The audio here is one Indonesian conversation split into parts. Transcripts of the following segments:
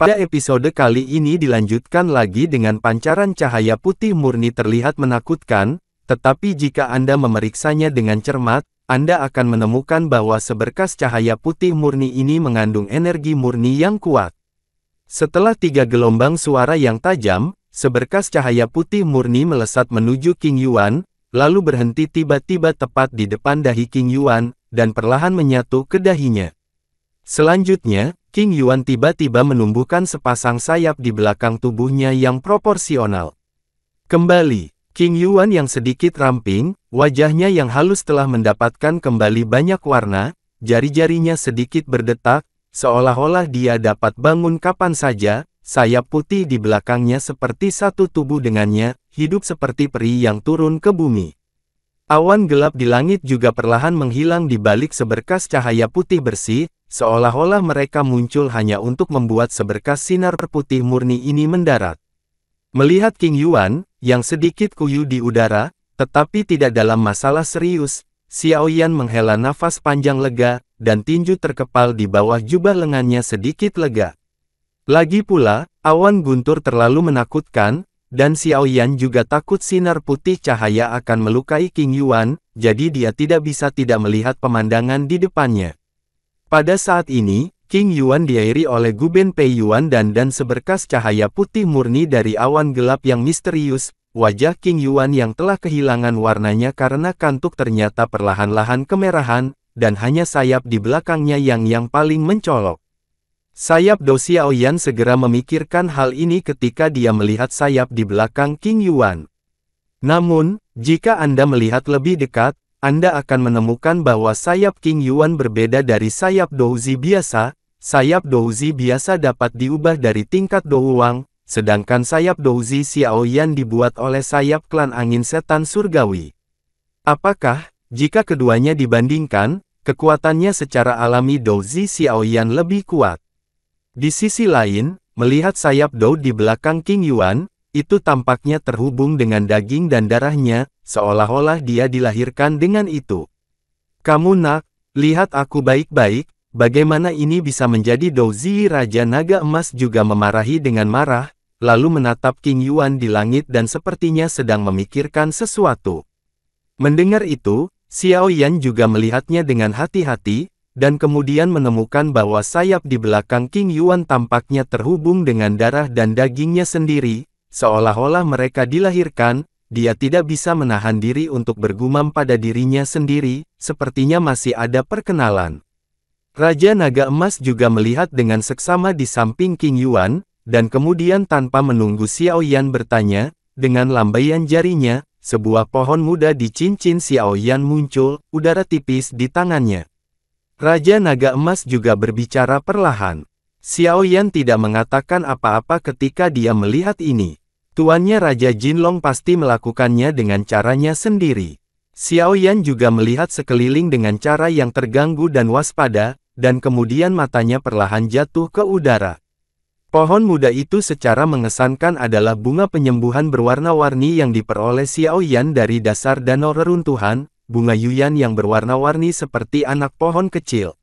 Pada episode kali ini dilanjutkan lagi dengan pancaran cahaya putih murni terlihat menakutkan, tetapi jika Anda memeriksanya dengan cermat, Anda akan menemukan bahwa seberkas cahaya putih murni ini mengandung energi murni yang kuat. Setelah 3 gelombang suara yang tajam, seberkas cahaya putih murni melesat menuju King Yuan, lalu berhenti tiba-tiba tepat di depan dahi King Yuan, dan perlahan menyatu ke dahinya. Selanjutnya, King Yuan tiba-tiba menumbuhkan sepasang sayap di belakang tubuhnya yang proporsional. Kembali, King Yuan yang sedikit ramping, wajahnya yang halus telah mendapatkan kembali banyak warna, jari-jarinya sedikit berdetak, seolah-olah dia dapat bangun kapan saja, sayap putih di belakangnya seperti satu tubuh dengannya, hidup seperti peri yang turun ke bumi. Awan gelap di langit juga perlahan menghilang di balik seberkas cahaya putih bersih, seolah-olah mereka muncul hanya untuk membuat seberkas sinar putih murni ini mendarat. Melihat King Yuan, yang sedikit kuyuh di udara, tetapi tidak dalam masalah serius, Xiao Yan menghela nafas panjang lega, dan tinju terkepal di bawah jubah lengannya sedikit lega. Lagi pula, awan guntur terlalu menakutkan, dan Xiao Yan juga takut sinar putih cahaya akan melukai King Yuan, jadi dia tidak bisa tidak melihat pemandangan di depannya. Pada saat ini, King Yuan diairi oleh Guben Pei Yuan dan seberkas cahaya putih murni dari awan gelap yang misterius, wajah King Yuan yang telah kehilangan warnanya karena kantuk ternyata perlahan-lahan kemerahan, dan hanya sayap di belakangnya yang paling mencolok. Sayap Do Xiao Yan segera memikirkan hal ini ketika dia melihat sayap di belakang King Yuan. Namun, jika Anda melihat lebih dekat, Anda akan menemukan bahwa sayap King Yuan berbeda dari sayap Douzi biasa. Sayap Douzi biasa dapat diubah dari tingkat Douwang, sedangkan sayap Douzi Xiao Yan dibuat oleh sayap klan angin setan surgawi. Apakah, jika keduanya dibandingkan, kekuatannya secara alami Douzi Xiao Yan lebih kuat? Di sisi lain, melihat sayap Dou di belakang King Yuan, itu tampaknya terhubung dengan daging dan darahnya, seolah-olah dia dilahirkan dengan itu. Kamu nak, lihat aku baik-baik, bagaimana ini bisa menjadi Douzi? Raja Naga Emas juga memarahi dengan marah, lalu menatap King Yuan di langit dan sepertinya sedang memikirkan sesuatu. Mendengar itu, Xiao Yan juga melihatnya dengan hati-hati, dan kemudian menemukan bahwa sayap di belakang King Yuan tampaknya terhubung dengan darah dan dagingnya sendiri, seolah-olah mereka dilahirkan. Dia tidak bisa menahan diri untuk bergumam pada dirinya sendiri, sepertinya masih ada perkenalan. Raja Naga Emas juga melihat dengan seksama di samping King Yuan, dan kemudian tanpa menunggu Xiao Yan bertanya, dengan lambaian jarinya, sebuah pohon muda di cincin Xiao Yan muncul, udara tipis di tangannya. Raja Naga Emas juga berbicara perlahan. Xiao Yan tidak mengatakan apa-apa ketika dia melihat ini. Tuannya Raja Jinlong pasti melakukannya dengan caranya sendiri. Xiao Yan juga melihat sekeliling dengan cara yang terganggu dan waspada, dan kemudian matanya perlahan jatuh ke udara. Pohon muda itu secara mengesankan adalah bunga penyembuhan berwarna-warni yang diperoleh Xiao Yan dari dasar danau reruntuhan, bunga Yuyan yang berwarna-warni seperti anak pohon kecil.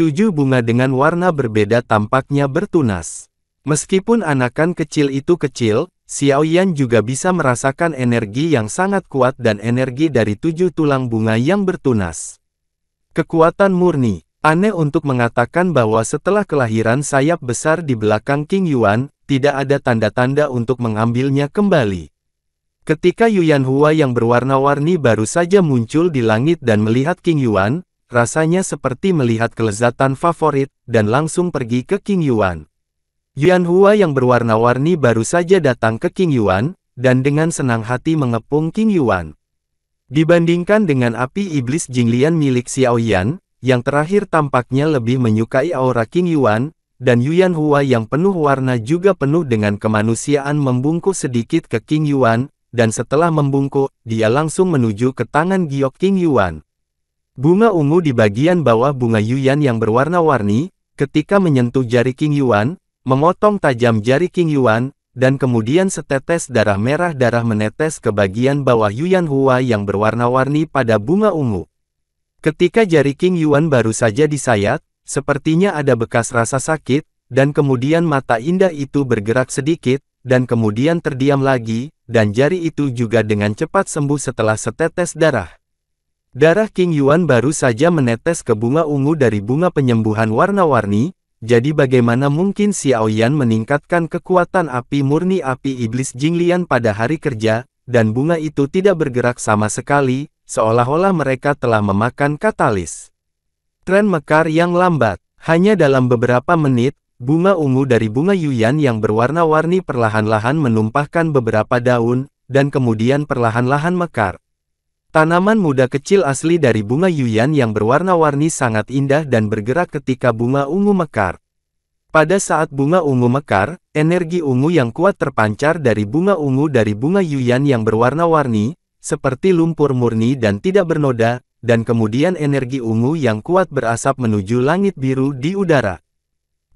7 bunga dengan warna berbeda tampaknya bertunas. Meskipun anakan kecil itu kecil, Xiao Yan juga bisa merasakan energi yang sangat kuat dan energi dari 7 tulang bunga yang bertunas. Kekuatan murni. Aneh untuk mengatakan bahwa setelah kelahiran sayap besar di belakang King Yuan, tidak ada tanda-tanda untuk mengambilnya kembali. Ketika Yuyan Hua yang berwarna-warni baru saja muncul di langit dan melihat King Yuan, rasanya seperti melihat kelezatan favorit, dan langsung pergi ke King Yuan. Yuyan Hua yang berwarna-warni baru saja datang ke King Yuan, dan dengan senang hati mengepung King Yuan. Dibandingkan dengan api iblis Jinglian milik Xiao Yan, yang terakhir tampaknya lebih menyukai aura King Yuan, dan Yuyan Hua yang penuh warna juga penuh dengan kemanusiaan membungkuk sedikit ke King Yuan, dan setelah membungkuk, dia langsung menuju ke tangan giok King Yuan. Bunga ungu di bagian bawah bunga Yuyan yang berwarna-warni, ketika menyentuh jari King Yuan, memotong tajam jari King Yuan, dan kemudian setetes darah merah menetes ke bagian bawah Yuyan Hua yang berwarna-warni pada bunga ungu. Ketika jari King Yuan baru saja disayat, sepertinya ada bekas rasa sakit, dan kemudian mata indah itu bergerak sedikit, dan kemudian terdiam lagi, dan jari itu juga dengan cepat sembuh setelah setetes darah. Darah King Yuan baru saja menetes ke bunga ungu dari bunga penyembuhan warna-warni, jadi bagaimana mungkin Xiao Yan meningkatkan kekuatan api murni api iblis Jinglian pada hari kerja, dan bunga itu tidak bergerak sama sekali, seolah-olah mereka telah memakan katalis. Tren mekar yang lambat. Hanya dalam beberapa menit, bunga ungu dari bunga Yuyan yang berwarna-warni perlahan-lahan menumpahkan beberapa daun, dan kemudian perlahan-lahan mekar. Tanaman muda kecil asli dari bunga Yuyan yang berwarna-warni sangat indah dan bergerak ketika bunga ungu mekar. Pada saat bunga ungu mekar, energi ungu yang kuat terpancar dari bunga Yuyan yang berwarna-warni, seperti lumpur murni dan tidak bernoda, dan kemudian energi ungu yang kuat berasap menuju langit biru di udara.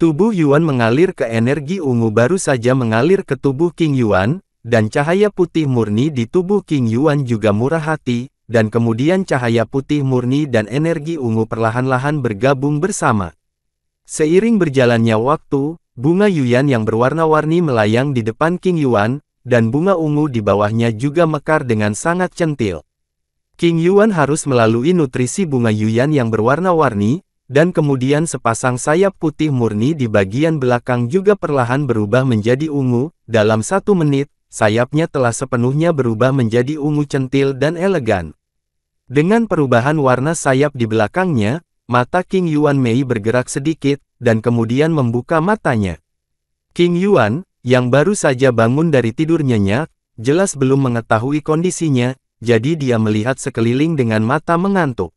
Tubuh Yuan mengalir ke energi ungu baru saja mengalir ke tubuh King Yuan, dan cahaya putih murni di tubuh King Yuan juga murah hati, dan kemudian cahaya putih murni dan energi ungu perlahan-lahan bergabung bersama. Seiring berjalannya waktu, bunga Yuyan yang berwarna-warni melayang di depan King Yuan, dan bunga ungu di bawahnya juga mekar dengan sangat centil. King Yuan harus melalui nutrisi bunga Yuyan yang berwarna-warni, dan kemudian sepasang sayap putih murni di bagian belakang juga perlahan berubah menjadi ungu. Dalam 1 menit, sayapnya telah sepenuhnya berubah menjadi ungu centil dan elegan. Dengan perubahan warna sayap di belakangnya, mata King Yuan Mei bergerak sedikit, dan kemudian membuka matanya. King Yuan, yang baru saja bangun dari tidur nyenyak, jelas belum mengetahui kondisinya, jadi dia melihat sekeliling dengan mata mengantuk.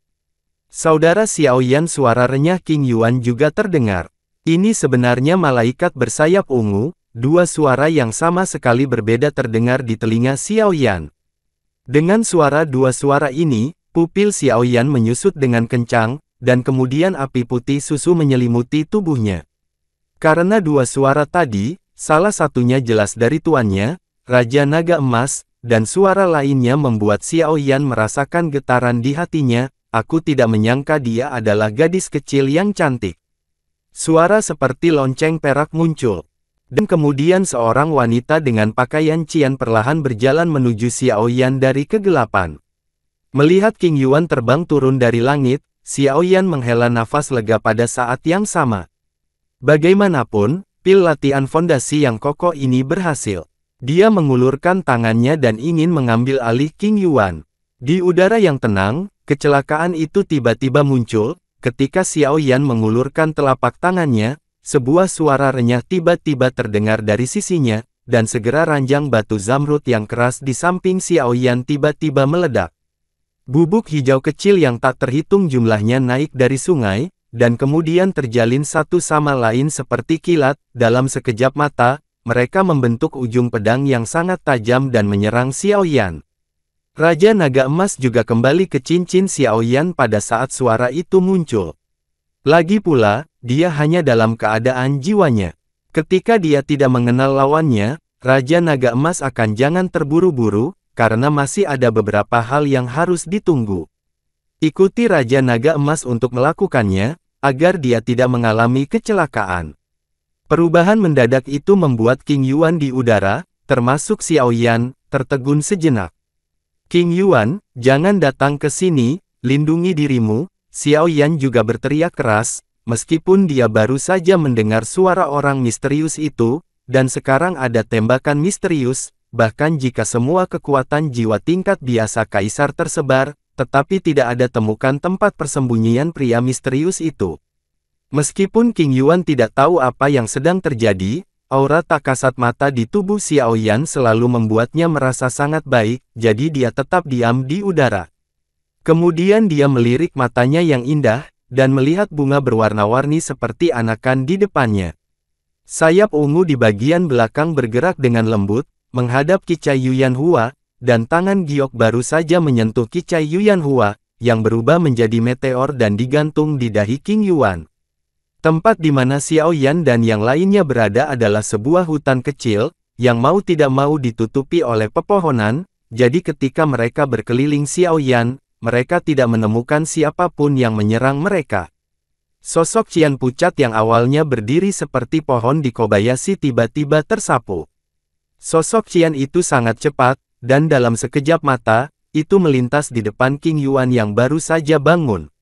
Saudara Xiao Yan, suara renyah King Yuan juga terdengar. Ini sebenarnya malaikat bersayap ungu. Dua suara yang sama sekali berbeda terdengar di telinga Xiao Yan. Dengan dua suara ini, pupil Xiao Yan menyusut dengan kencang, dan kemudian api putih susu menyelimuti tubuhnya. Karena dua suara tadi, salah satunya jelas dari tuannya, Raja Naga Emas, dan suara lainnya membuat Xiao Yan merasakan getaran di hatinya. Aku tidak menyangka dia adalah gadis kecil yang cantik. Suara seperti lonceng perak muncul. Dan kemudian seorang wanita dengan pakaian cian perlahan berjalan menuju Xiao Yan dari kegelapan. Melihat King Yuan terbang turun dari langit, Xiao Yan menghela nafas lega pada saat yang sama. Bagaimanapun, pil latihan fondasi yang kokoh ini berhasil. Dia mengulurkan tangannya dan ingin mengambil alih King Yuan. Di udara yang tenang, kecelakaan itu tiba-tiba muncul. Ketika Xiao Yan mengulurkan telapak tangannya, sebuah suara renyah tiba-tiba terdengar dari sisinya, dan segera ranjang batu zamrud yang keras di samping Xiao Yan tiba-tiba meledak. Bubuk hijau kecil yang tak terhitung jumlahnya naik dari sungai, dan kemudian terjalin satu sama lain seperti kilat. Dalam sekejap mata, mereka membentuk ujung pedang yang sangat tajam dan menyerang Xiao Yan. Raja Naga Emas juga kembali ke cincin Xiao Yan pada saat suara itu muncul. Lagi pula, dia hanya dalam keadaan jiwanya. Ketika dia tidak mengenal lawannya, Raja Naga Emas akan jangan terburu-buru, karena masih ada beberapa hal yang harus ditunggu. Ikuti Raja Naga Emas untuk melakukannya, agar dia tidak mengalami kecelakaan. Perubahan mendadak itu membuat King Yuan di udara, termasuk Xiao Yan, tertegun sejenak. King Yuan, jangan datang ke sini, lindungi dirimu. Xiao Yan juga berteriak keras, meskipun dia baru saja mendengar suara orang misterius itu, dan sekarang ada tembakan misterius, bahkan jika semua kekuatan jiwa tingkat biasa kaisar tersebar, tetapi tidak ada temukan tempat persembunyian pria misterius itu. Meskipun King Yuan tidak tahu apa yang sedang terjadi, aura tak kasat mata di tubuh Xiao Yan selalu membuatnya merasa sangat baik, jadi dia tetap diam di udara. Kemudian dia melirik matanya yang indah, dan melihat bunga berwarna-warni seperti anakan di depannya. Sayap ungu di bagian belakang bergerak dengan lembut, menghadap Qicai Yuyan Hua, dan tangan giok baru saja menyentuh Qicai Yuyan Hua, yang berubah menjadi meteor dan digantung di dahi King Yuan. Tempat di mana Xiao Yan dan yang lainnya berada adalah sebuah hutan kecil, yang mau tidak mau ditutupi oleh pepohonan, jadi ketika mereka berkeliling Xiao Yan, mereka tidak menemukan siapapun yang menyerang mereka. Sosok Qian pucat yang awalnya berdiri seperti pohon di Kobayashi tiba-tiba tersapu. Sosok Qian itu sangat cepat, dan dalam sekejap mata, itu melintas di depan King Yuan yang baru saja bangun.